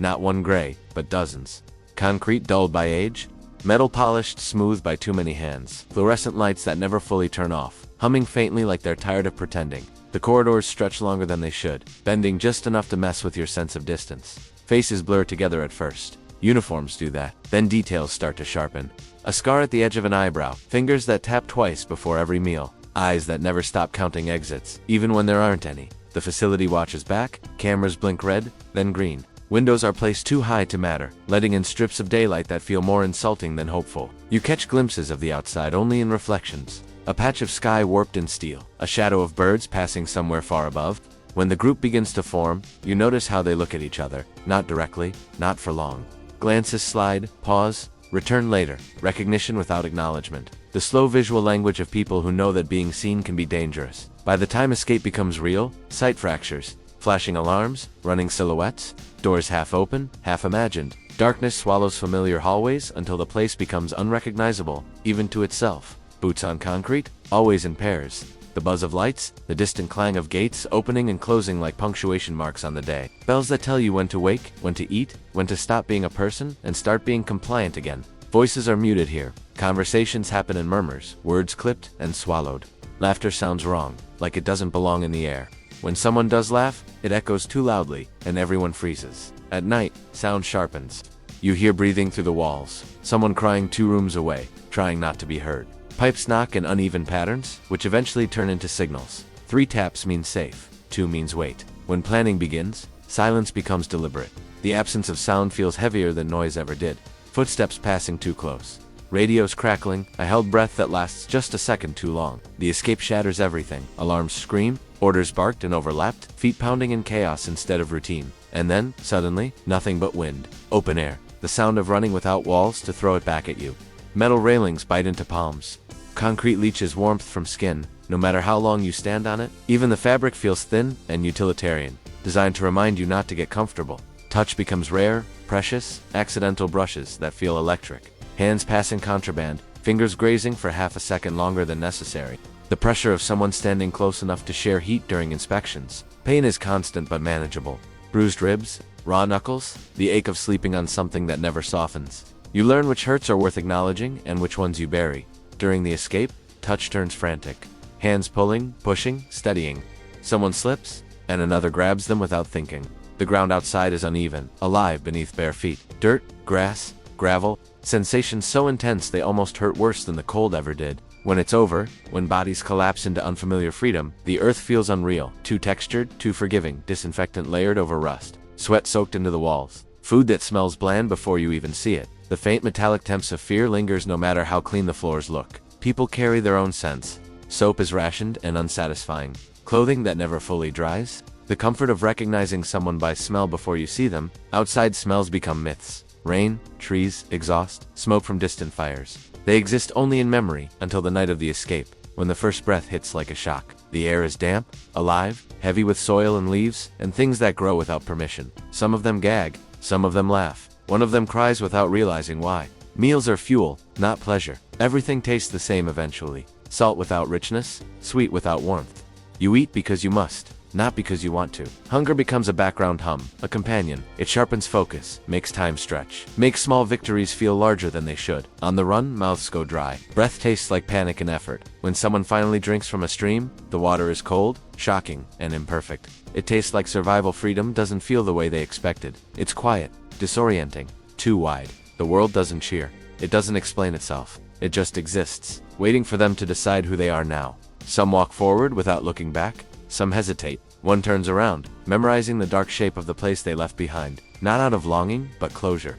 not one gray, but dozens. Concrete dulled by age, metal polished smooth by too many hands, fluorescent lights that never fully turn off, humming faintly like they're tired of pretending. The corridors stretch longer than they should, bending just enough to mess with your sense of distance. Faces blur together at first. Uniforms do that, then details start to sharpen. A scar at the edge of an eyebrow, fingers that tap twice before every meal, eyes that never stop counting exits, even when there aren't any. The facility watches back, cameras blink red, then green. Windows are placed too high to matter, letting in strips of daylight that feel more insulting than hopeful. You catch glimpses of the outside only in reflections. A patch of sky warped in steel, a shadow of birds passing somewhere far above. When the group begins to form, you notice how they look at each other, not directly, not for long. Glances slide, pause, return later, recognition without acknowledgement. The slow visual language of people who know that being seen can be dangerous. By the time escape becomes real, sight fractures, flashing alarms, running silhouettes, doors half open, half imagined. Darkness swallows familiar hallways until the place becomes unrecognizable, even to itself. Boots on concrete, always in pairs. The buzz of lights, the distant clang of gates opening and closing like punctuation marks on the day. Bells that tell you when to wake, when to eat, when to stop being a person and start being compliant again. Voices are muted here. Conversations happen in murmurs, words clipped and swallowed. Laughter sounds wrong, like it doesn't belong in the air. When someone does laugh, it echoes too loudly, and everyone freezes. At night, sound sharpens. You hear breathing through the walls, someone crying 2 rooms away, trying not to be heard. Pipes knock in uneven patterns, which eventually turn into signals. 3 taps means safe, 2 means wait. When planning begins, silence becomes deliberate. The absence of sound feels heavier than noise ever did. Footsteps passing too close. Radios crackling, a held breath that lasts just a second too long. The escape shatters everything. Alarms scream, orders barked and overlapped, feet pounding in chaos instead of routine. And then, suddenly, nothing but wind. Open air. The sound of running without walls to throw it back at you. Metal railings bite into palms. Concrete leaches warmth from skin, no matter how long you stand on it. Even the fabric feels thin and utilitarian, designed to remind you not to get comfortable. Touch becomes rare, precious, accidental brushes that feel electric. Hands passing contraband, fingers grazing for half a second longer than necessary. The pressure of someone standing close enough to share heat during inspections. Pain is constant but manageable. Bruised ribs, raw knuckles, the ache of sleeping on something that never softens. You learn which hurts are worth acknowledging and which ones you bury. During the escape, touch turns frantic. Hands pulling, pushing, steadying. Someone slips, and another grabs them without thinking. The ground outside is uneven, alive beneath bare feet. Dirt, grass, gravel, sensations so intense they almost hurt worse than the cold ever did. When it's over, when bodies collapse into unfamiliar freedom, the earth feels unreal, too textured, too forgiving, disinfectant layered over rust. Sweat soaked into the walls. Food that smells bland before you even see it. The faint metallic temps of fear lingers no matter how clean the floors look. People carry their own scents. Soap is rationed and unsatisfying. Clothing that never fully dries. The comfort of recognizing someone by smell before you see them. Outside smells become myths. Rain, trees, exhaust, smoke from distant fires. They exist only in memory until the night of the escape, when the first breath hits like a shock. The air is damp, alive, heavy with soil and leaves, and things that grow without permission. Some of them gag, some of them laugh. One of them cries without realizing why. Meals are fuel, not pleasure. Everything tastes the same eventually. Salt without richness, sweet without warmth. You eat because you must, not because you want to. Hunger becomes a background hum, a companion. It sharpens focus, makes time stretch, makes small victories feel larger than they should. On the run, mouths go dry. Breath tastes like panic and effort. When someone finally drinks from a stream, the water is cold, shocking, and imperfect. It tastes like survival. Freedom doesn't feel the way they expected. It's quiet, disorienting, too wide. The world doesn't cheer. It doesn't explain itself. It just exists, waiting for them to decide who they are now. Some walk forward without looking back. Some hesitate. One turns around, memorizing the dark shape of the place they left behind, not out of longing, but closure.